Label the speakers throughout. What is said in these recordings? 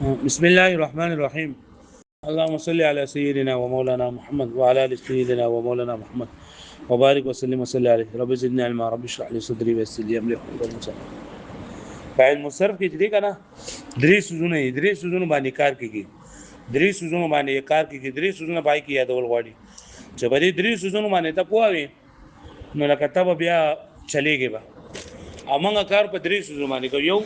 Speaker 1: بسم الله الرحمن الرحيم. اللهم صل على سيدنا ومولانا محمد وعلى ال سيدنا ومولانا محمد وبارك وسلم وصلي عليه. رب زدني علما، رب اشرح لي صدري ويسر لي امري واحلل عقدة من فاعل مصرف کې دې کنه درې سوزونه باندې کار کوي. درې سوزونه باندې کار کوي. درې سوزونه پای کې یادول غواړي چې په دې درې سوزونه باندې ته پوهاوي نو لکه تب بیا چلےږي به امنګ کار په درې سوزونه باندې کوي. یو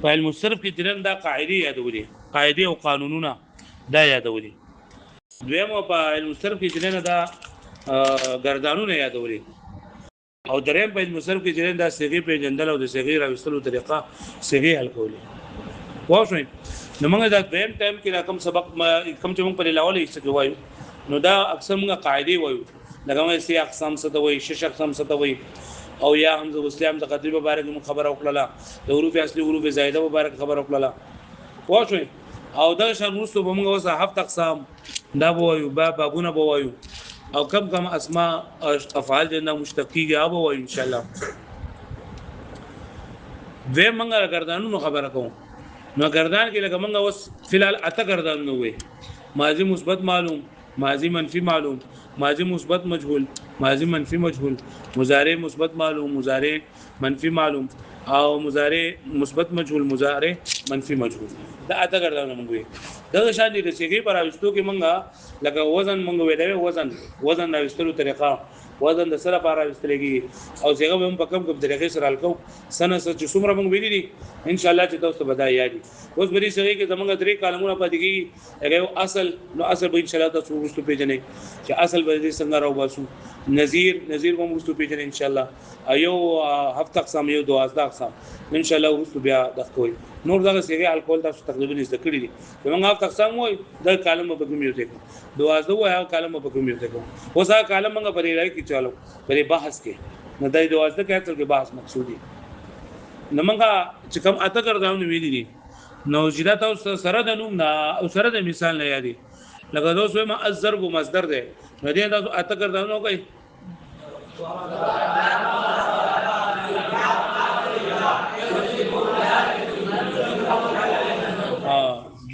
Speaker 1: فاعل مصرف کې ترن دا قاعده یادولې، قاعده او قانونونه دا یادولې. دویم په فاعل مصرف کې ترن دا ګردانونه یادولې. او دریم په مصرف کې ترن دا صيغه پیژندل او د صيغه راوستلو طریقه صيغه حل کولې. واښوي نو موږ دا دویم ټایم کې رقم سبق کم چې موږ په لاول یې څه وایو نو دا اکثر موږ قاعده وایو. لکه موږ سي اقسام څه ته وایي، شش اقسام څه ته وایي، او یا حمزه وسلام د قدر مبارک خبر او کړه، د حروف اصلي حروف زائده مبارک خبر او کړه. واښوي او دا شان وروسته به موږ اوسه هفت اقسام دا وایو، بابونه وایو، او کم اسماء افعال جنہ مشتقی کې اب وایو ان شاء الله. و منګه گردانونو خبره کوم نو گردان کې لکه منګه اوس فلحال اته گردان نو وي: ماضی مثبت معلوم، ماضی منفی معلوم، ماضی مثبت مجهول، ماضی منفی مجهول، مضارع مثبت معلوم، مضارع منفی معلوم، او مضارع مثبت مجهول، مضارع منفی مجهول. دا اته گردان موږ وي. دا شان دي چې کې پر اوستو کې منګه لکه وزن منګه ویلې وزن راوستلو طریقه، وزن د سره لپاره راوستلېږي او څنګه هم په کوم طریقې سره الکو سنه چې څومره موږ ویلي دي ان شاء الله چې تاسو ته بدای یادي. اوس بری سره کې زمونږ درې کالمونه پاتې کیږي. هغه اصل نو اصل به ان شاء الله تاسو ورستو پیژنې چې اصل به دې څنګه راو باسو. نظیر به ورستو پیژنې ان شاء الله. ایو هفت اقسام یو 12 اقسام ان شاء الله ورستو بیا دښتوي. نور دغه سیګه الکول تاسو تقریبا زده کړی دي. موږ هفت اقسام وای د کالم په کوم یو ځای 12 وای کالم په کوم یو ځای اوس هغه کالم موږ پرې راځي کې چالو پرې بحث کې نه دای 12 کې اصل کې بحث مقصودی نو موږ چې کوم اته ګرځاو نو ویلي دي نو جدا تاسو سره د نوم نه او سره د مثال نه یادي لکه دوی سوې ما الضرب مصدر ده نو دې تاسو اته ګرځاو نو کوي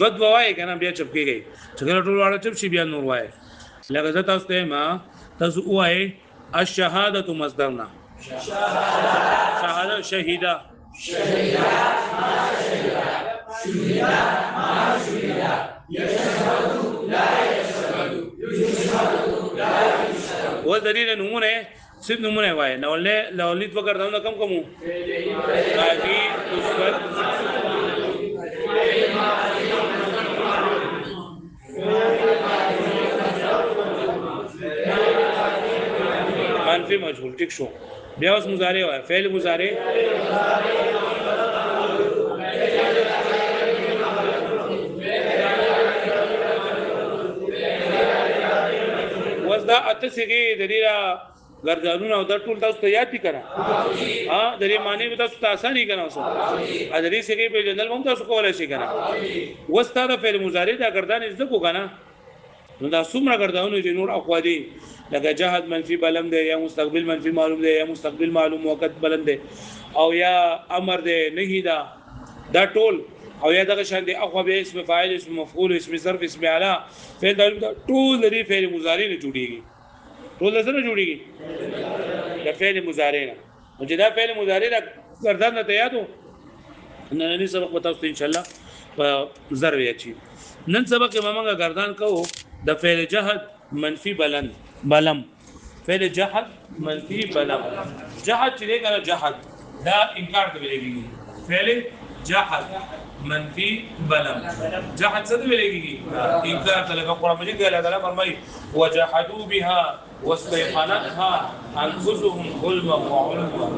Speaker 1: ود وای کنه بیا چپ کیږي چې ټول واړه چپ شي بیا نور وای لکه زه تاسو ته ما تاسو وای الشهاده مصدرنا شهاده شهیدا و دلیل نمونه سید نمونه وای لولید وګرځاو کم کومو راځي مثبت منفی مجهول. ټیک شو. بیا اوس مضارع وای فعل مضارع وزدا اتسګي د دې ګرځانونه او د ټول تاسو ته یاد دي کنه ها د دې معنی به تاسو ته اساني کنه اوس ا د دې سګي په جنرال هم تاسو کولای شئ کنه وستا د فعل مضارع دا ګردان زده کو کنه نو دا څومره ګردانونه چې نور اقوا دي لکه جهاد منفی بلم ده یا مستقبل منفی معلوم ده یا مستقبل معلوم وقت بلند ده او یا امر ده نهی دا ټول او یا دغه شان دي اقوا به اسم فاعل اسم مفعول اسم ظرف اسم اعلی فعل دا ټول لري فعل مضارع نه جوړيږي ټول سره جوړيږي د فعل مضارع نه او چې دا فعل مضارع دا ګردان ته یادو نن سبق تاسو ان شاء الله په ضرب یچی نن سبق موږ ګردان کوو د فعل جهد منفی بلم فعل جهد منفی بلم جهد چې دغه جهد دا انکار ته ویلېږي فعل جهد منفی بلم جهد څه ته ویلېږي انکار ته لکه قرآن مجید کې الله تعالی فرمایي وجحدوا بها واستيقنتها انفسهم ظلما وعلوا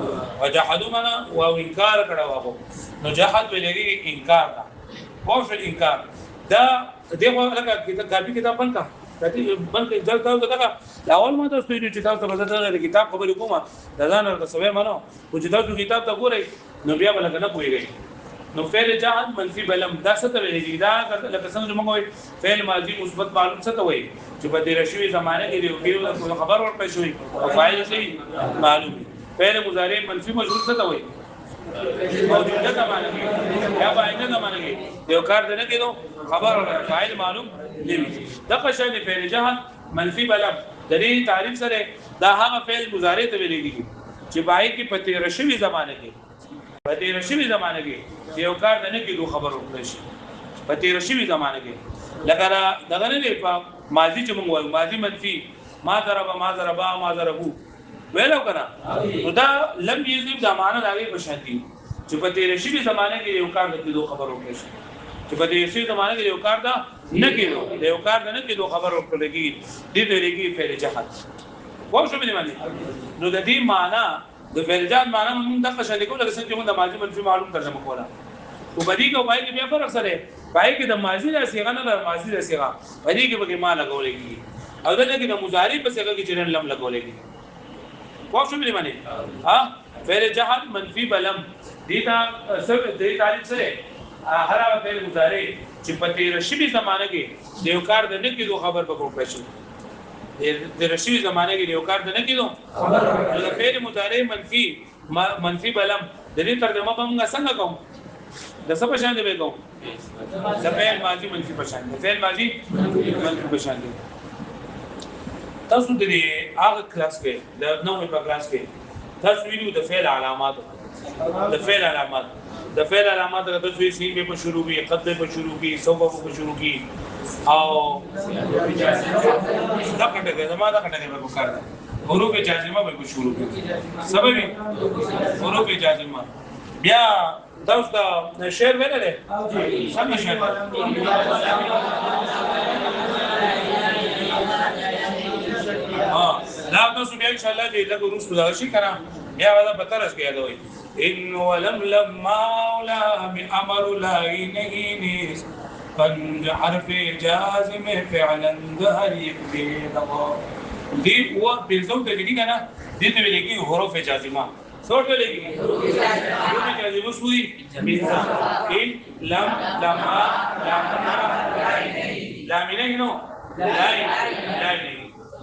Speaker 1: وجحدوا منا وانکار کړه نو جهد ویلېږي انکار دا او فعل انکار دا دغه لکه کتاب بنکا کتی بلکې ځل تاسو دغه اول ما تاسو ته چې تاسو به د کتاب خبرې کومه دا ځان ورته سوي مانو او چې تاسو کتاب ته ګورئ نو بیا بل نه پويږئ نو فعل جهد منفی بلم دا څه ته ویل دا لکه څنګه موږ وایي فعل ماضی مثبت معلوم څه ته وایي چې په دې رشوي زمانه کې یو خبر ورکړی شوی او فاعل شي معلوم فعل مضارع منفی مجهول څه ته وایي موجوده زمانه کې یا باینده زمانه کې یو کار نه کېدو خبر فاعل معلوم دی د قشن فعل جهل منفي بلم د دې تعریف سره دا هغه فعل مضارع ته ویل کېږي چې بای کې پتی رشوي زمانه کې پتی رشوي زمانه کې یو کار نه کېدو خبر وکړي شي پتی رشوي زمانه کې لکه دغه نه په ماضي چې موږ وایو ماضي منفي ما ضرب ما ضربا ما ضربو ویلو کنه نو دا لم یذب د معنا راغی په شانتي چې په تیر شي زمانه کې یو کار د دوه خبر وکړي چې په تیر شي زمانه کې یو کار دا نه کېدو د یو کار نه کېدو خبر وکړي دې ته لګي فعل جهل وو شو باندې معنی نو د دې معنا د فعل جهل معنا موږ د قشن کوله چې موږ د ماضي منفي معلوم ترجمه کوله او بدی کو پای کې بیا فرق سره پای کې د ماضي د صيغه نه د ماضي د صيغه بدی کې به ما لګولې کی او دلته کې د مضارع په صيغه کې چرن لم لګولې کی واو شو باندې معنی ها فعل جهل منفي بلم دیتا سب دې تعریف سره هر هغه فعل مضارع چې په تیر شي زمانه کې د یو کار د نه کېدو خبر به کوم پېښ د رشي زمانه کې یو کار د نه کېدو خبر د فعل مضارع منفي بلم د دې ترجمه به موږ څنګه کوم د څه په شان دی به کوم د فعل ماضي منفي په شان دی فعل ماضي منفي په شان دی تاسو د دې هغه کلاس کې د نوې په کلاس کې تاسو ویلو د فعل علامات د فعل علامات د فعل علامات د تاسو سین به په شروع کې قد به په شروع کې سوف په شروع کې او دا کټه دا ما دا کټه به وکړ حروف جازمه به په شروع کې سبب حروف جازمه بیا دا اوس د شعر ویل دی څنګه شعر دا تاسو بیا ان شاء الله دې لږ وروسته دا شي کنه بیا دا په ترس کې یادوي ان ولم لما ولا بامر لا نهينيس فن حرف جازم فعلا ظهر يكفي دي هو بالزوج دې کنه دې ته ویلېږي حروف جازمه صوت لګي حروف جازمه سوی ان لم لما لامینه نو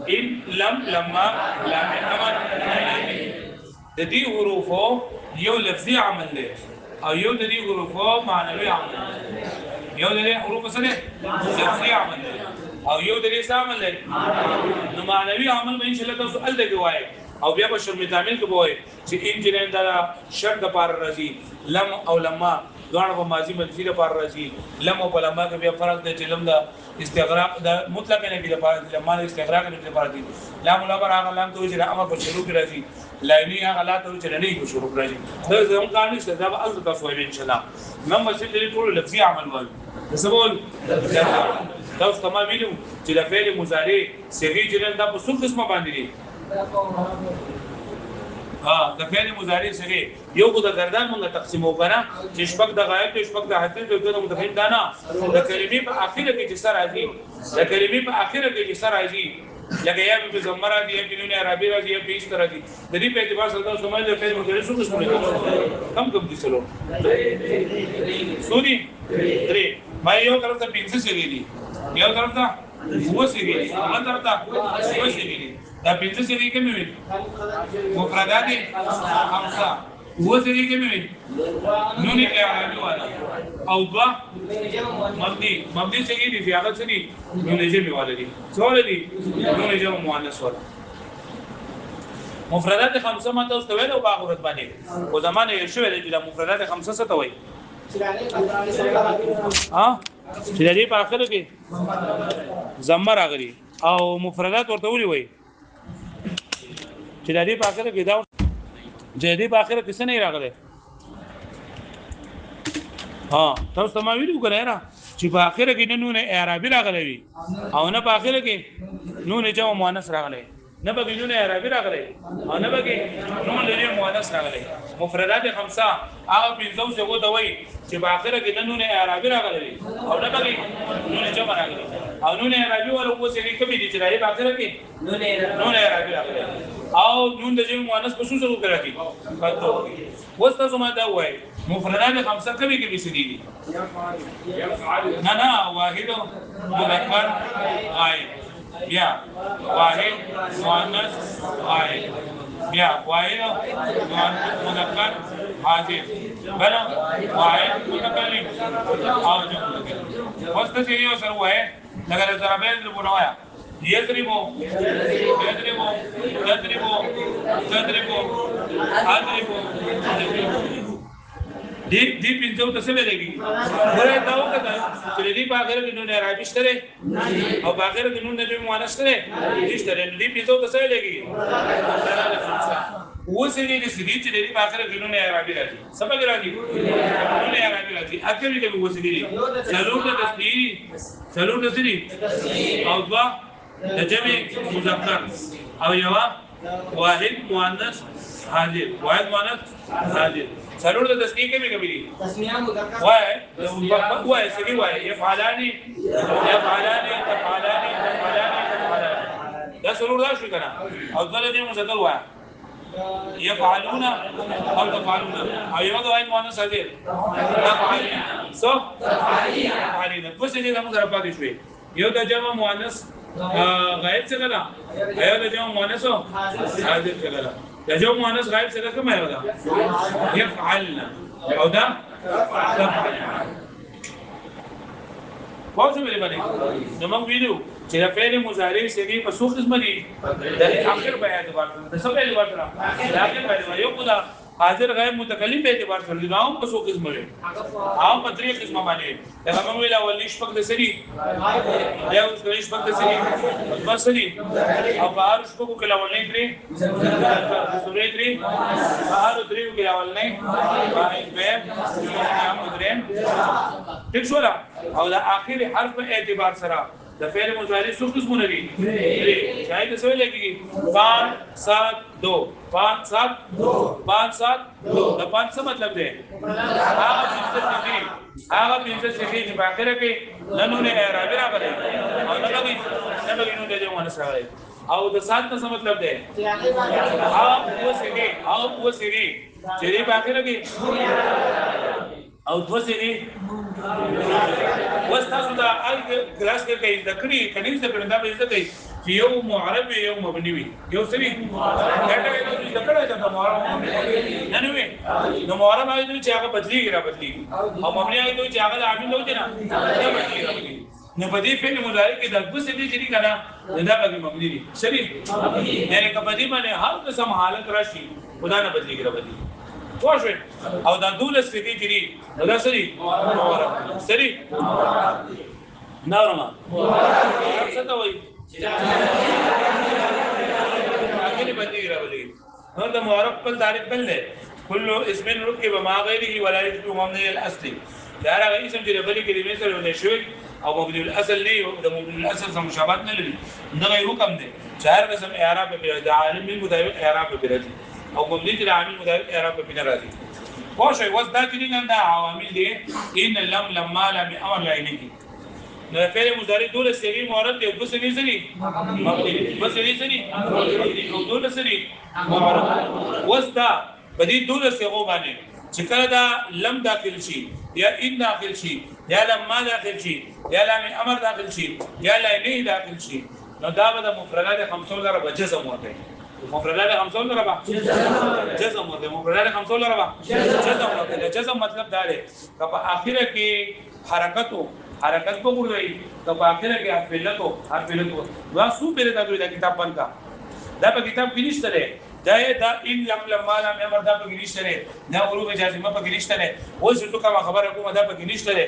Speaker 1: ان لم لما امر د دې حروفو یو لفظي عمل دی او یو د دې حروفو معنوي عمل دی یو د دې حروف سره لفظي عمل دی او یو د دې عمل دی نو معنوي عمل به ان شاء الله تاسو ال دغه وایي او بیا په شرم تعمیل کې وایي چې انجینر دا شرط د پار راځي لم او لما دوه په ماضي منفي د پار راځي لم او لما کې بیا فرق دی چې لم د استغراق د مطلق نه کې د پار لما د استغراق نه د پار دي لام لبر هغه لام ته چې امر په شروع کې راځي لایني هغه لا ته چې نه په شروع راځي دا زموږ قانون څه دا به اصل تاسو وایي ان شاء الله نو مسجد دې ټول لفظي عمل وایي سبول دا اوس تمام ویلو چې د فعل مضارع صيغه جرن دا په څو قسمه باندې دي د فعل مضارع صيغه یو کو د گردان موږ تقسیم وکړه چې شپږ د غایب او شپږ د حتی د متفهم دانا د کلمې په اخره کې چې سر راځي د کلمې په اخره کې چې سر راځي لکه یا په زمرا دی یا په نون عربي راځي یا په ایست راځي د دې په اعتبار سره تاسو سمجھ د فعل مضارع څو قسمه دي کم دي چلو سوري درې ما یو طرف ته 500 صيغه دي یو طرف ته هو صيغه دي بل طرف ته هو صيغه دي دا 500 صيغه کوم وي مفردات خمسه هو صيغه کوم وي نون عربي والا او دوا مبني صيغه دي في هغه څه دي نون جمع والا دي څول دي نون جمع مؤنث والا مفردات خمسه ما تاسو ته ویل او باغورت باندې او زمانه یې شوې دي د مفردات خمسه څه ته وایي چې د دې په اخر کې ضمه راغلي او مفردات ورته ولي وایي چې د دې په اخر کې دا چې دې په اخر کې څه نه راغلي تاسو ما ویلو کنه را چې په اخر کې نون عربي راغلي وي او نه په اخر کې نون جمع مؤنث راغلي نه به نون عربي راغلي او نه به نون لري مؤنث راغلي مفردات خمسه هغه پنځو څه وو دوی چې په اخر کې نون عربي راغلي او نه به نون جمع راغلي او نون عربي ولا وو چې کومې دي چې راځي په اخر کې نون عربي راغلي او نون د جمع مؤنث په څه څه راځي وسته زما دا وای مفردات خمسه کومې کې بيسدي نه واحد مذکر غائب بیا واحد مؤنث غائب بیا واحد مذکر حاضر بلا واحد متكلم او جمع متكلم وسط شيء يوصل هو ہے لگر ضربين المنوعة يضربوا يضربوا يضربوا يضربوا اضربوا دي بنتو ته څه ویلېږي ګوره دا وکړه چې دې په اخر کې نو عربي شته او په اخر کې نو نبی مؤنث شته دې دې بنتو ته څه ویلېږي وسیدي دې سړي چې دې په اخر کې نو عربي راځي سبق راځي نو عربي راځي اخر کې وسیدي څلور تسری او دوا د جمع مذکر او یو واحد مؤنث حاضر واحد مؤنث حاضر ضرور د تسنیه کې به کبيري تسنیه مذکر وای سړي وای يفعلان تفعلان دا ضرور دا شو کنه او دغه دې مذکر وای يفعلون او تفعلون او یو د واحد مؤنث حاضر تفعلون صح تفعلون پس دې موږ راپاتې شوې یو د جمع مؤنث غائب څه کړه ایو د جمع مؤنث حاضر کړه د جمع مؤنث غائب څه کومه یو ده يفعلنا او ده تفعلنا پوه شو باندې نو موږ ویلو چې د فعل مضارع سګي په څو قسم دي د اخر په اعتبار د څه په اعتبار سره د اخر په اعتبار یو خدا حاضر غیر متکلم په اعتبار سره نو هم په څو قسم دي هم په درې قسم باندې دا موږ ویل اول شپږ د سری یا اوس د شپږ د سری بس سری او بهر شپږ کې اول نه درې سورې درې بهر درې کې اول نه باندې به هم درې ټیک شو او د اخر حرف په اعتبار سره د فعل مضارع څو قسمونه دي شاید څه لګي 5 7 2 5 7 2 5 7 2 د 5 څه مطلب دی هغه پنځه چې په اخر کې ننونه اعراب راغلي او نه لګي نو د جمع سره او د 7 څه مطلب دی هغه وسیږي چې په اخر کې او دوسری وستاسو دا کلاس کې کوي د کړي کني څه پرنده به څه کوي چې یو معرب یو مبني وي یو سری دا ټکی د کړه د معرب نه نه وي نو معرب هغه چې هغه بدلیږي را بدلیږي او مبني هغه چې هغه عامل وځي نه دا بدلیږي را بدلیږي نو په دې فعل مضارع کې د دوسری چې کنه دا به مبني دي سری یعنی کبدی باندې هر قسم حالت راشي خدا نه بدلیږي را بدلیږي واښوي او دا دولس کې دي دا سری سری نورما څه ته وایي هغه باندې راولي نو دا معرب په تعریف بل دی كل اسم ركب مع غيره ولا يجوز مبني الاصل دا هغه اسم چې بلې کلمې سره ونه شوی او مبني الاصل نه او د مبني الاصل سره مشابهت نه لري دا غیر حکم دی چار قسم اعراب به عالم المطابق اعراب به راځي او مبني چې عامل مضارع اعراب په بنا راځي خو شوي وس دا چې دا عوامل دي ان لم لما لم امر لعینه نو فعل مضارع دول سری معرب دی بس نه سری مبني بس نه سری او دول سری معرب وس دا بدی دول سیغو باندې چې کله دا لم داخل شي یا ان داخل شي یا لما داخل شي یا لم امر داخل شي یا لعینه داخل شي نو دا به مفردات 50 ضرب جزم ورته مفردات 50 ضربه جزم ورته مفردات 50 ضربه جزم ورته جزم مطلب دا دی چې په اخره کې حرکت کو ګورځي چې په اخره کې حرفلتو دا سو پیره دا کتاب بند کا دا په کتاب کې نشته دی دا ان لما لم امر دا په کې نشته دی دا حروف جازمه په کې نشته دی اوس ته کوم خبره کوم دا په کې نشته دی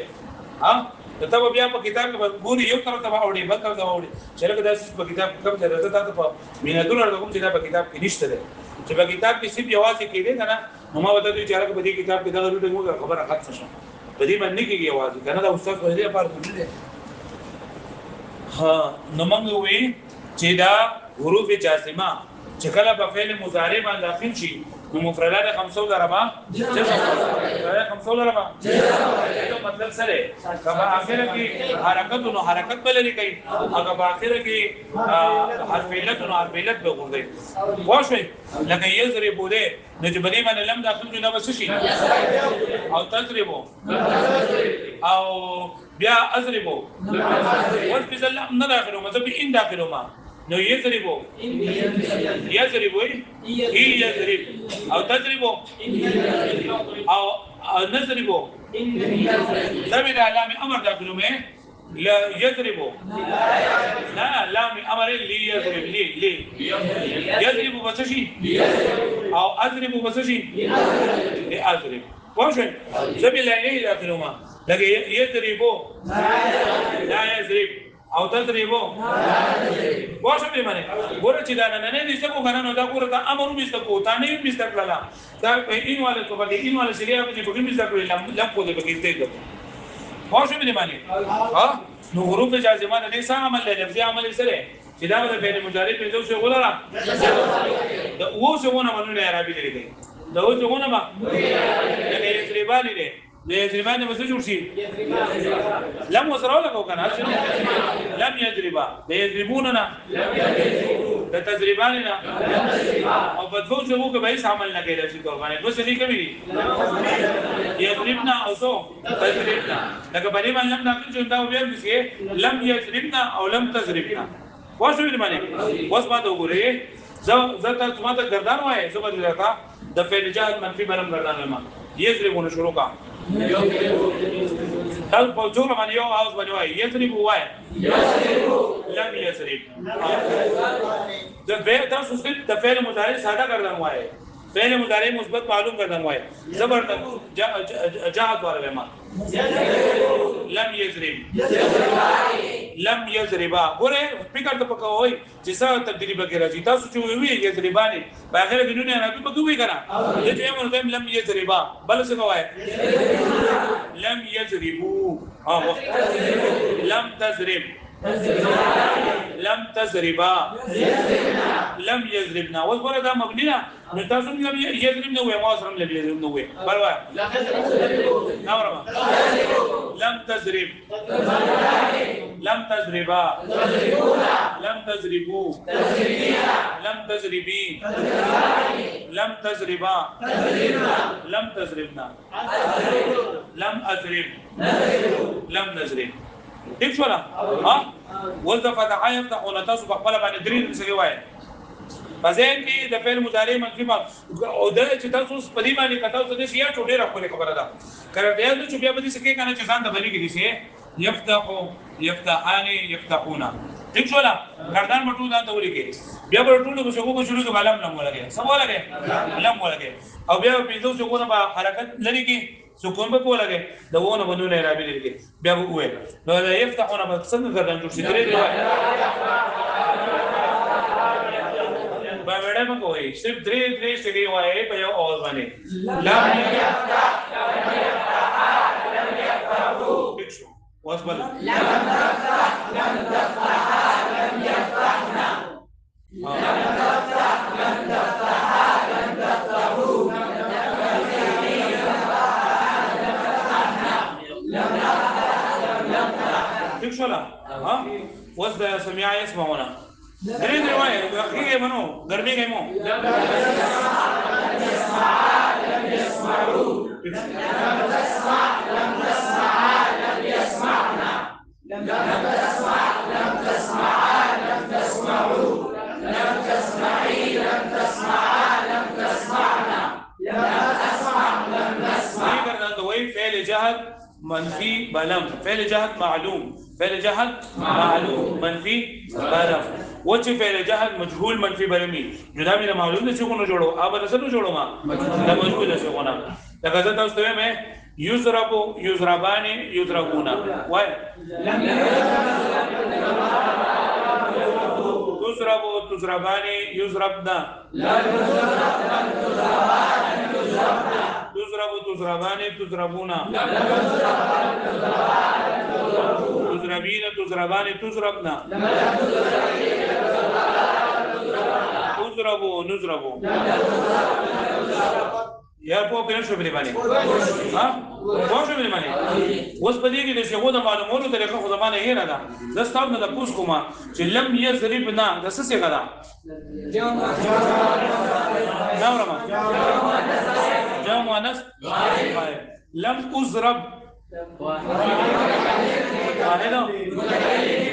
Speaker 1: ها ته بیا په کتاب کې ګوري یو طرف ته وړي بل طرف ته وړي چې لکه دا په کتاب کوم ځای راځي تاسو په میناتور کوم چې دا په کتاب کې نشته ده چې په کتاب کې صرف یوازې کېده کنه نو ما وته چې هغه په دې کتاب کې دا ضروري موږ خبره ختم شوه په دې باندې کې یوازې کنه دا استاد په دې لپاره نه ده ها نو موږ وی چې دا حروف جازمه چې کله په فعل مضارع باندې داخل شي نو مفردات 50 ضربه جزم 50 ضربه جزم مطلب سره کله اخر کې حرکت نو حرکت بل لري کوي هغه په اخر کې حرفیلت نو حرفیلت به ورغی واښوي لکه یضربو ده نو چې بری باندې لم داخل نو بس شي او تضربو او بیا اضربو ورته لم نه داخلو مطلب ان داخلو ما نو یضربو یضربو ای یضرب او تضربو او نضربو زمن لام امر داخلو میں لا يضربو لا لام امر لي يضرب لي يضرب بسشي او اضرب بسشي اضرب واضح زمن لا داخلو ما لكن يضربو لا يضرب او تضربو واضح به معنی ګوره چې دا نه دي څه کو غنه نو دا ګوره دا امر مې څه کو تا نه مې څه کړلا دا این والے کو باندې این والے سریه په دې په مې څه کړل لم کو دې بګیته ده واضح به معنی ها نو حروف جازمه نه څه عمل لفظي عمل سره چې دا د فعل مضارع په دوه څه ولاړه دا و څه ونه منو نه عربي لري دا و څه ونه ما دا یتریبانی دي د یتریبانی به څه جوړ شي لم وسره ولا کو کنه لم یضربا د یضربون نه د تضربان نه او په دوه څه وګه به هیڅ عمل نه کوي چې کوي باندې دوه څه دي کوي یضربنا او سو تضربنا لکه باندې باندې لم داخل شو دا ویل دي لم یضربنا او لم تضربنا واښو دې باندې اوس باندې وګورئ زه تاسو ماته گردان وای زه بدل راکا د فعل جهاد منفي برم گردان ما یضربون شروع کا تاسو په جوړه باندې یو اوس باندې وای یضرب وای لم یضرب د فعل تاسو د فعل مضارع ساده گردان وای فعل مضارع مثبت معلوم گردان وای زبر جهاد ولا ما لم يضرب لم يضربا ګوره فکر ته پکوي چې څه تبدیلی به راځي تاسو چې وی یضربانی په اخر کې نه راځي په کومه کنه چې موږ لم يضربا بل څه کوي لم يضربوا لم تضرب لم تضربا لم يضربنا وګوره دا مبني نه نو تاسو لم يضربنا وای ما سره لم يضربنا وای بل وای نورما لم تضرب لم تضربا لم تضربوا لم تضربي لم تضربا لم تضربنا لم اضرب لم نضرب ٹھیک شو ها وظف فتح يفتح تاسو په خپل باندې درې څه وایي بځین کې د فعل مضارع منفي ما او د چې تاسو په دې باندې کتاو څه دي یا ټوډه راخونه خبره ده کړه دې چې بیا به دې څه کې کنه چې ځان د بلی کې دي شي يفتح يفتحان يفتحون ٹھیک شو لا گردان مټو دا ته ولګي بیا به ټول کو شګو کو شروع کې بالام لم ولګي سم ولګي لم ولګي او بیا په دې څه کو نه حرکت لري کې سکون به کوله د وونه بنونه رابې لري بیا وې نو لا يفتحون بڅنګ گردان جوړ شي درې دی با وړه مکو وي صرف درې څه وایي په یو اواز باندې لم يفتح لم يفتحوا واسبل لم تفتح لم تفتح لم يفتحنا لم تفتح لم تفتح لم تفتحوا ٹھیک شو لا ها وس د سمع يسمعون درې روایت اخیږي منو ګرمي گئے مو لم يسمع لم يسمعوا لم تسمع لم تسمع لم يسمعنا لم تسمع لم تسمع لم تسمعوا لم تسمعي لم تسمع لم تسمعنا لم تسمع لم نسمع فعل جهل منفي بلم فعل جهل معلوم فعل جهل معلوم منفي بلم وچ فعل جهل مجهول منفي بلمي جدا من معلوم څه کو نه جوړو اب نه څه جوړو ما دا مجهول څه کو نه لکه زه تاسو ته مې يضرب يضربان يضربون وای تضرب تضربان يضربنا تضرب تضربان تضربون تضربين تضربان تضربنا تضربوا نضربوا یا په پېښ شو باندې ها په شو باندې اوس په دې کې د څه د معلوماتو طریقه خو زمانه یې نه ده زستاب نه د پوس کومه چې لم يضرب نه د څه څه غدا نورما جمع مؤنث لم اضرب واحد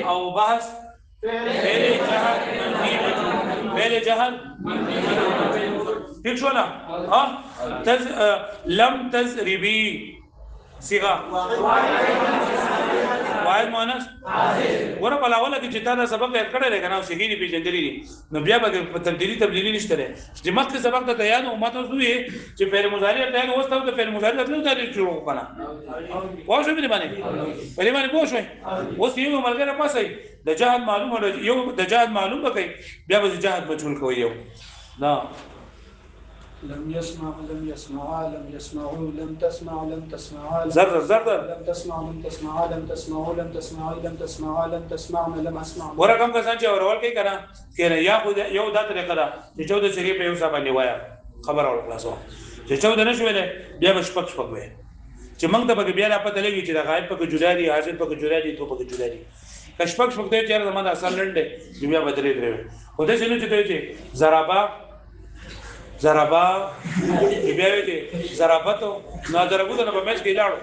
Speaker 1: او بحث فعل جهل منفي مجهول فعل جهل ٹھیک شو نا لم تزربی صيغه واحد مؤنث ګوره په لاوله کې چې تا دا سبق یاد کړی دی کنه او صيغې دي پیژندلې دي نو بیا به په تبدیلی نشته دی چې مخکې سبق ته یاد او ماته وې چې فعل مضارع ته یاد اوس ته فعل مضارع ته تللی شروع کنه واښو به باندې په باندې پوښوي اوس یو ملګری پاسي د جهاد معلومه یو د جهاد معلوم بکې بیا به جهاد مجهول کوي یو نه
Speaker 2: لم يسمع لم يسمعا لم يسمعوا لم تسمع لم تسمعا
Speaker 1: زر
Speaker 2: لم تسمع لم تسمعا لم تسمعوا لم تسمعوا لم تسمعا لم تسمعنا لم اسمع
Speaker 1: ورقم کسان چې اورول کوي کنه کله یا خو یو دا طریقه ده چې 14 سری په یو ځای باندې وایا خبر اورل خلاصو چې 14 نشو ویلې بیا مشپک وي چې موږ ته به بیا را پته لګي چې د غایب په جدا دي حاضر په جدا دي تو په جدا دي کشپک ته چې زموږ اصل لنډه بیا بدرې درې خو دې شنو چې ضربا بیا وی ضربته نو ضربته نه په مېچ کې لاړو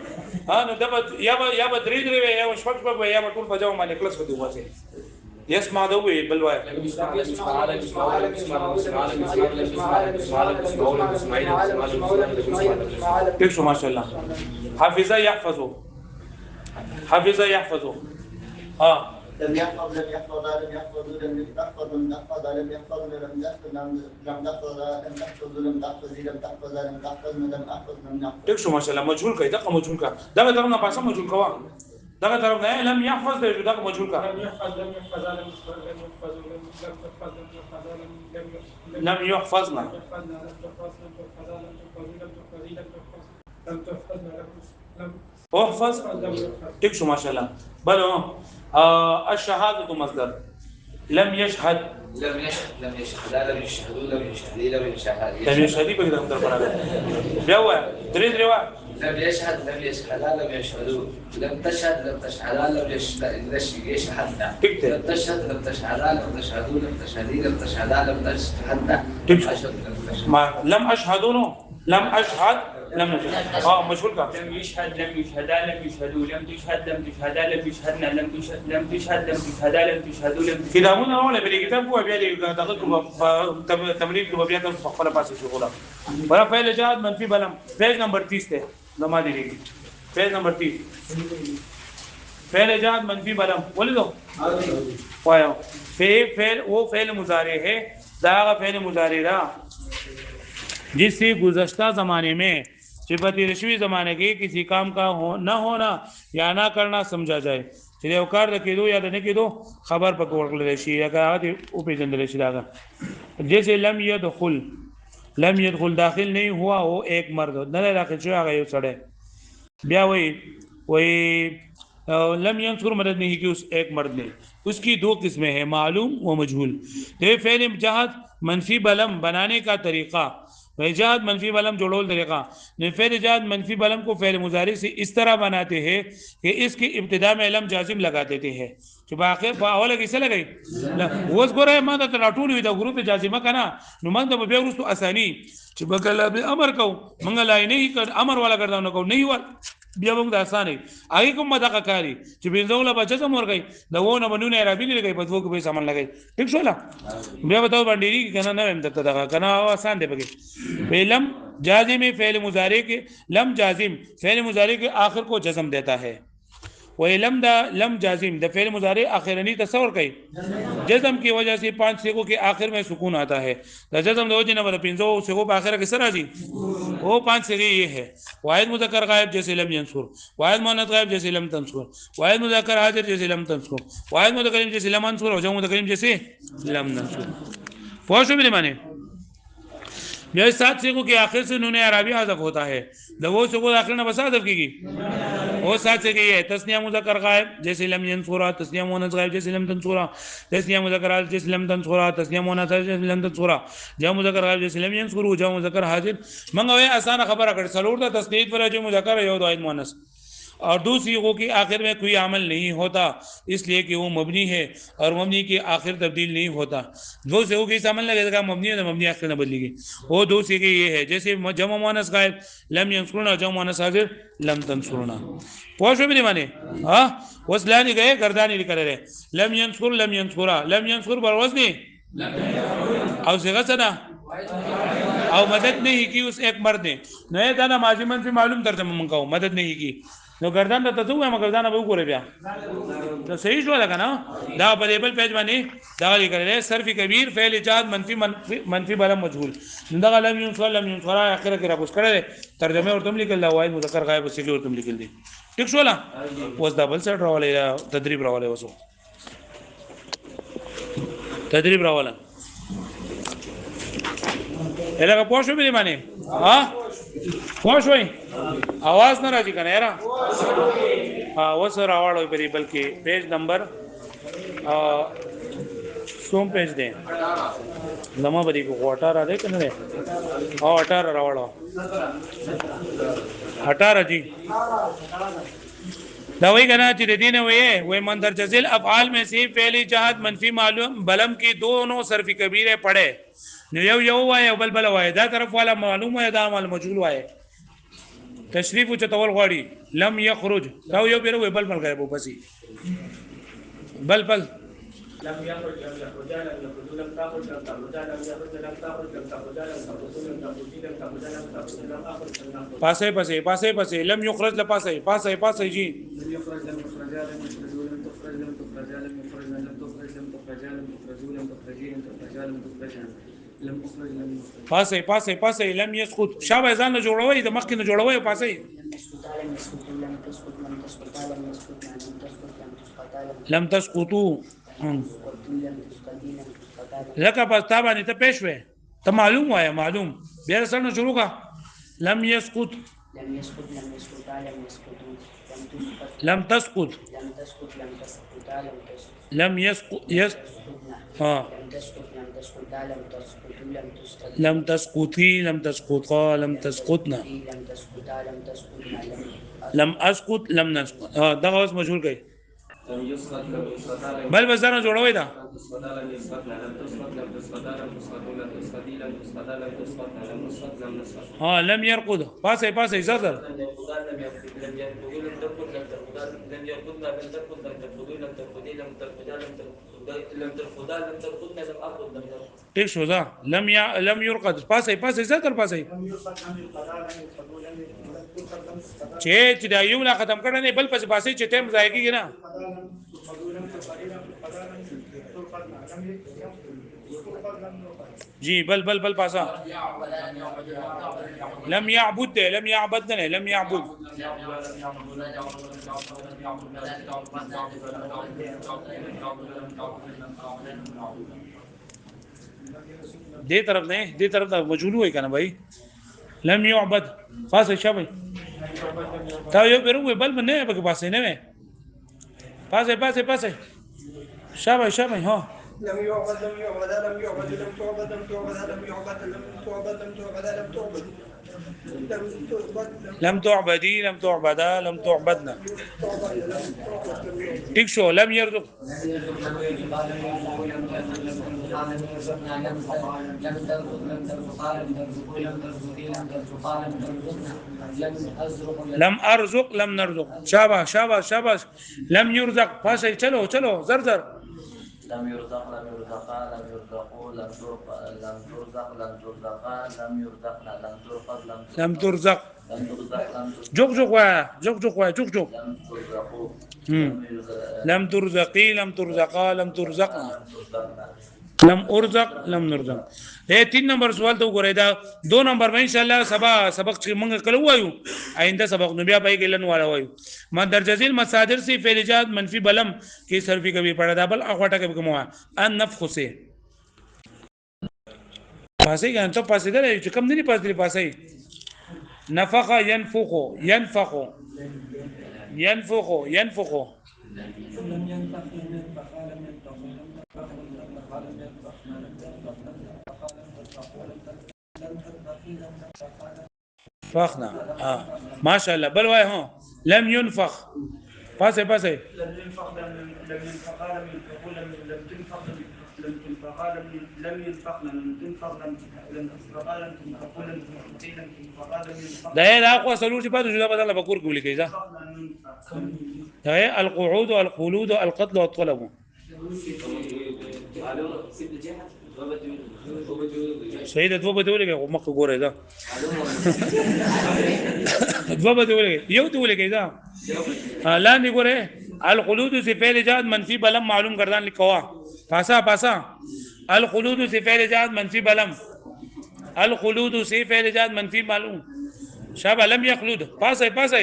Speaker 1: نو دبا یا به درې درې یا شپږ یا ټول په ځاو باندې کلاس ودی وځي يسمع دوي بالواي تكشو ما شاء الله حافظ يحفظه
Speaker 3: لم يحفظ لم يحفظ لم يحفظ لم تحفظ لم تحفظ لم يحفظ لم تحفظ لم تحفظ لم تحفظ لم تحفظ لم تحفظ لم تحفظ لم احفظ لم نحفظ
Speaker 1: تكشو ما شاء الله مجهول كاي دغه مجهول کا دغه طرف نه پاسه مجهول کوا دغه طرف نه لم يحفظ دغه مجهول کا لم يحفظنا احفظ تكشو ما شاء الله بل الشهادة مصدر لم يشهد
Speaker 4: لم يشهد لم يشهدوا لم يشهدي لم يشهد
Speaker 1: لم يشهدي بقدر مدر بنا بيوا دريد روا
Speaker 4: لم يشهد لم يشهدا لم يشهدوا لم تشهد لم تشهدا لم يشهدا لم تشهد لم تشهدا لم تشهدوا لم تشهدي لم تشهدا لم تشهدا
Speaker 1: ما لم أشهدونه لم أشهد لم نشهد مشغول کا
Speaker 5: لم يشهد لم يشهدا لم يشهدوا لم تشهد لم تشهدا لم يشهدنا لم تشهد لم تشهدا لم تشهدوا لم
Speaker 1: کتابونه اول به کتاب کو بیا دغه تمرین کو بیا تاسو په خپل پاسه شغله ورا فعل جهاد منفی بلم پیج نمبر 30 ته زما دی پیج نمبر 30 فعل جهاد منفی بلم ولدو وایا فعل وہ فعل مضارع ہے دا فعل مضارع را جس سے گزشتہ زمانے میں صفت رشوی زمانے کے کسی کام کا نہ ہونا یا نہ کرنا سمجھا جائے چې یو کار د کېدو یا د نه کېدو خبر پکې ورکړل شي یا هغه او پیژندل شي دا جیسے لم يدخل داخل نہیں ہوا وہ ایک مرد نه داخل شو هغه یو سړی بیا وہی لم ينصر مدد نہیں کہ اس ایک مرد نے اس کی دو قسمیں ہیں معلوم و مجهول یہ فعل جہاد منفی بلم بنانے کا طریقہ جہاد منفی بلم جوڑول طریقہ فعل جہاد منفی بلم کو فعل مضارع سے اس طرح بناتے ہیں کہ اس کی ابتدا میں لم جازم لگا دیتے ہیں چې باخر په اوله کې څه لګي اوس ګوره ما ته راټول وي دا ګروپ جازمه کنه نو موږ به بیا ورستو اسانی چې بکله امر کو موږ لای نه کړ امر والا ګرځاو کو نه ول بیا موږ د اسانه هغه کوم مدقه کاری چې بنځوله بچا مور گئی دا ونه بنونه عربي نه لګي په دوه کې به سامان لګي ٹھیک شو لا بیا وتاو باندې کنه نه هم دته دا کنه آسان دی بګي لم جازم فعل مضارع کے لم جازم فعل مضارع کے آخر کو جزم دیتا ہے لم جازم دا فعل مضارع آخرانی تصور کئی جزم کی وجہ سے 5 صيغوں کے آخر میں سکون آتا ہے دا جزم دو جنہ بر 5 صيغوں پہ آخر کس طرح جی وہ 5 صيغے یہ ہے واحد مذکر غائب جیسے لم ينصر واحد مؤنث غائب جیسے لم تنصر واحد مذکر حاضر جیسے لم تنصر واحد متکلم جیسے لم انصر اور جمع متکلم جیسے لم ننصر فوش بھی معنی یہ 7 صيغوں کے آخر سے نون عربی حذف ہوتا ہے دا وہ صيغوں آخر نہ بس حذف کی گئی وہ 7 صيغے یہ تسنیہ مذکر غائب جیسے لم ينصر تسنیہ مؤنث غائب جیسے لم تنصر تسنیہ مذکر حاضر جیسے لم تنصر تسنیہ مؤنث جیسے لم تنصر جمع مذکر غائب جیسے لم ينصر جمع مذکر حاضر منگوے آسان خبر اگر سلور دا تسنیہ پر جو مذکر ہے واحد مؤنث और दो सीगों के आखिर में कोई अमल नहीं होता इसलिए कि वो मबनी है और मबनी के आखिर तब्दील नहीं होता। दो सीगों के इस अमल लगेगा मबनी है तो मबनी आखिर न बदलेगी। वो दो सीगे ये है जैसे जमा मुअन्नस गायब लम यंसुरना, जमा मुअन्नस हाजिर लम तंसुरना। पहुंचो भी नहीं माने हाँ वसला नहीं गए गर्दानी नहीं करे रहे। लम यंसुर लम यंसुरा, लम यंसुर बरवज नहीं और सीगा सना और मदद नहीं की उस एक मर्द ने नए दाना माजी मंफी मालूम तर्जमा मंगाओ मदद नहीं की नो गर्दान तो तू है मगर गर्दान अब को रे बिया तो सही जो लगा ना दा बलेबल पेज माने दा लिख रहे सर्फ कबीर फेल इजाद मंफी मंफी बलम मजहूल दा लम युनसर लम युनसरा आखिर के रबुस करे तर्जमे और तुम लिख ला वाहिद मुذكر गायब से और तुम लिख दी ठीक शोला वस डबल सेट रावले तदरीब रावले वसो तदरीब रावला एला का पोषो भी माने हाँ पोष वही आवाज ना राजी का यारा हाँ वो सर आवाज हो परी बल्कि पेज नंबर सोम पेज दें लम्हा बरी को 18 दे कि नहीं हाँ 18 रावड़ 18 जी दवाई कहना चिरदीन वे मंदर जजिल अफ़आल में से पहली जहाद मनफी मालूम बलम की दोनों सरफी कबीरे पढ़े यव यव वाए बल बल वाए दा तरफ वाला मालूम है दा माल मजहूल वाए तशरीफ उच्च तवल गाड़ी लम यखरुज दाव यो पेरो बल बल गए वो बसी बल बल
Speaker 5: لم يخرج لم يخرج لم يخرج لم تخرج لم تخرج لم يخرج لم تخرج لم تخرج لم تخرج لم تخرج لم تخرج لم تخرج لم أخرج لم أخرج
Speaker 1: पासे पासे पासे पासे लम युखरज ल पासे पासे पासे जी
Speaker 2: لم يخرج لم يخرج لم يخرج لم تخرج لم تخرج لم يخرج لم تخرج لم تخرج لم تخرج لم تخرج لم تخرج لم تخرج لم أخرج لم يخرج
Speaker 1: पासे पासे पासे लम यस्कुत शाबा ځان نه جوړوي د مخکې نه جوړوي پاسه لم تسقطوا لکه پس تا باندې ته پېښ وې ته معلوم وایه معلوم بیا سره نه شروع کا لم يسقط لم تسقط لم يسقط ها لم تسقطي لم تسقطا لم تسقطنا لم اسقط لم نسقط ها دغه اوس مشهور کوي بل بزانه جوړوي دا ها لم يرقد پاسه پاسه زادر ٹھیک شو دا لم يرقد پاسه پاسه زادر پاسه چې دا یو لا ختم کړه نه بل پاسه چې ټیم ځای کیږي نه जी बल बल बल पासा लम याबुद लम याबद नहीं लम याबुद दे तरफ नहीं दे तरफ मजहूल हुआ क्या ना भाई लम याबद पास अच्छा भाई था यो पेरू बल में नहीं है पास नहीं में पास पास शाबाश शाबाश हाँ
Speaker 2: لم يعبد لم يعبد لم يعبد لم تعبد لم تعبد لم يعبد لم تعبد لم تعبد لم تعبد
Speaker 1: لم تعبدي لم تعبدا لم تعبدنا ठीक शो लम يرزق لم ارزق لم نرزق शाबाश शाबाश शाबाश लम يرزق पासे चलो चलो जर जर
Speaker 4: لم يرزق لم يرزقا لم يرزقوا لم ترزق لم ترزق لم ترزقا لم يرزقنا لم ترزق
Speaker 1: لم ترزق
Speaker 4: لم ترزق
Speaker 1: جوك جوك وايا جوك جوك وايا جوك جوك
Speaker 4: لم ترزقوا
Speaker 1: لم ترزقي لم ترزقا لم ترزقنا لم ارزق لم نرزق ये 3 नंबर सवाल तो करे दा 2 नंबर में इंशाल्लाह सबक چې موږ کله وایو آئنده سبق نو بیا پای کې لن والا وایو مندر جزیل مصادر سے فعل جاد منفی بلم کی صرفی کبھی پڑھا دا بل اخواٹا کبھی کموا ان نفخ سے پاسے کا تو پاسے دا چې کم نه پاسے پاسے نفخ ينفخ ينفخ ينفخ ينفخ
Speaker 2: لم ينفخ لم ينفخ لم ينفخ
Speaker 1: فخنا ما شاء الله بل واي ها لم ينفخ پاسه پاسه
Speaker 5: لم ينفق لم ينفقا لم ينفقوا لم تنفق لم تنفقا لم ينفق لم تنفق لم تنفقا لم تنفقوا لم تنفقي لم تنفقا لم ينفق
Speaker 1: دا اخو سلور چې پاتې شو دا بدل بکور کولی کیدا دا القعود والخلود القتل والطلب سید دو به ولګي او مخ ګوره دا دو به ولګي یو ته ولګي دا لاندې ګوره الخلود سے فعل جاد منفی بلم معلوم گردان لکوا پاسا پاسا الخلود سے فعل جاد منفی بلم الخلود سے فعل جاد منفی معلوم شابه لم يخلد پاسا پاسا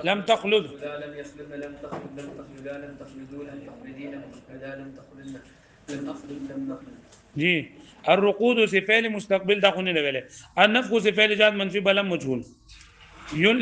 Speaker 1: لم تخلد
Speaker 2: لم يخلد لم تخلد لم تخلدا لم تخلدوا لم تخلدي لم تخلدا لم تخلدن لم أخلد لم نخلد
Speaker 1: جی الرقود سے فعل مستقبل دا خونه لګله النفخ سے فعل جاد منفی بلم مجهول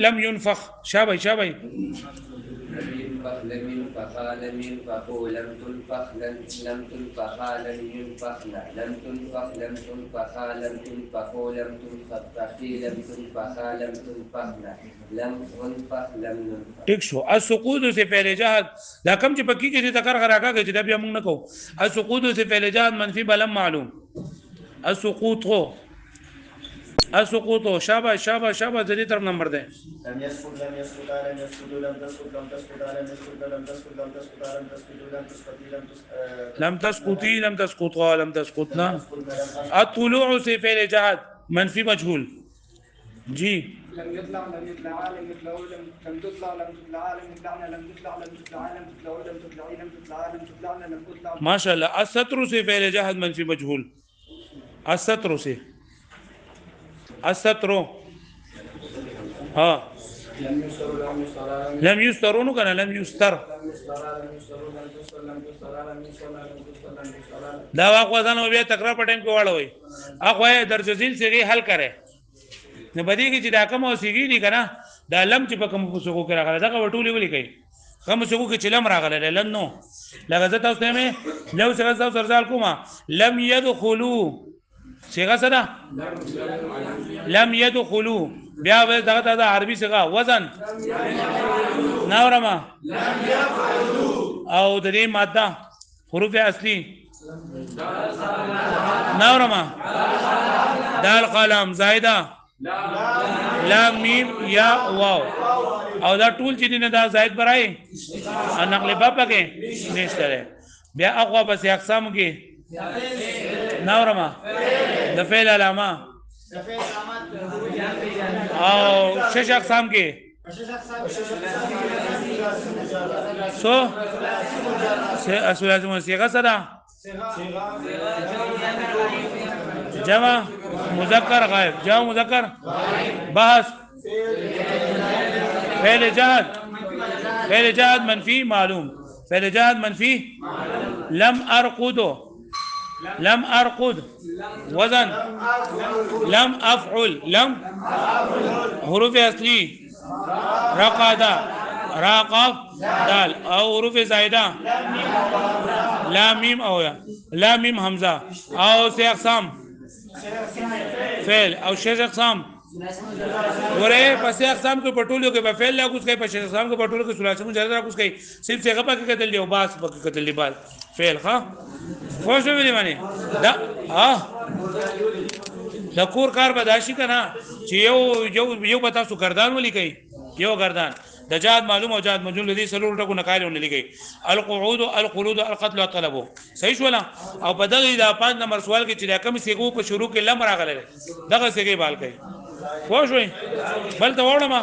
Speaker 1: لم ينفخ شابه شابه
Speaker 4: لم ينفخ لم ينفخا لم ينفخوا لم تنفخ لم تنفخا لم ينفخنا لم تنفخ لم تنفخا لم تنفخوا لم تنفخي لم تنفخا لم تنفخنا لم تنفخ لم ننفخ
Speaker 1: ٹھیک شو السقوط سے فعل جهاد دا کم چې پکی کې ذکر غراکا چې دا بیا موږ نه کوو السقوط سے فعل جهاد منفی بلم معلوم السقوط شابه شابه شابه ذری طرف نمبر ده
Speaker 3: لم يسقط لم يسقط لم يسقط لم تسقط لم تسقط لم يسقط لم تسقط لم تسقط لم تسقط لم تسقط
Speaker 1: لم تسقطي لم تسقط لم تسقطنا الطلوع سے فعل جهاد منفی مجهول جی
Speaker 5: لم يطلع لم يطلع لم يطلعوا لم تطلع لم تطلع لم يطلعنا لم تطلع لم تطلع لم تطلعوا لم تطلعي لم تطلع لم تطلعنا لم تطلع
Speaker 1: ما شاء الله الستر سے فعل جهاد منفی مجهول الستر سے الستر ها لم يسترون كان لم يستر دا واقعا ځان بیا تکرار په ټیم کې واړوي اخو درج ذیل سری حل کړي نه بدی کې چې دا کوم اوسېږي دي کنه دا لم چې په کوم سکو کې راغله دا ټولې ولي کوي کوم سکو کې چې لم راغله لنو لکه زه تاسو ته مې لو څنګه تاسو سرزال کومه لم يدخلوا صيغه سره لم يدخلوا بیا دغه د عربي صيغه وزن نورما لم يفعلوا او د دې ماده حروف اصلي نورما دال قلم زائده لام میم یا واو او دا ټول چې دینه دا زائد برای نقل بابا کې نشته بیا اقوا بس اقسام کې نورما د فعل علامه او شش اقسام کې سو اصل لازم صيغه سره جمع مذکر غائب جمع مذکر بحث فعل جهاد منفی معلوم فعل جهاد منفی لم ارقد وزن لم افعل لم حروف اصلی رقد راقف دال او حروف زائده لام میم او لام میم حمزه او سه اقسام فعل او شش اقسام ورے پس اقسام کو پټولیو کې په فعل لا کوس کوي په شش اقسام کو پټولیو کې ثلاثه مجرد را کوس کوي صرف څنګه پکې کتل دی او باس پکې کتل دی بال فعل ها خوش ویلې معنی دا د کور کار بداشي کنه چې یو بتا سو گردان ولي کوي یو گردان د جاد معلوم او جاد مجهول لدی سلور ټکو نقایلونه لګي القعود الخلود القتل والطلب صحیح شولا او په دغه د 5 نمبر سوال کې چې دا کم سیګو په شروع کې لم راغله دغه سیګي بال کوي خو شوي بل ته وړم ما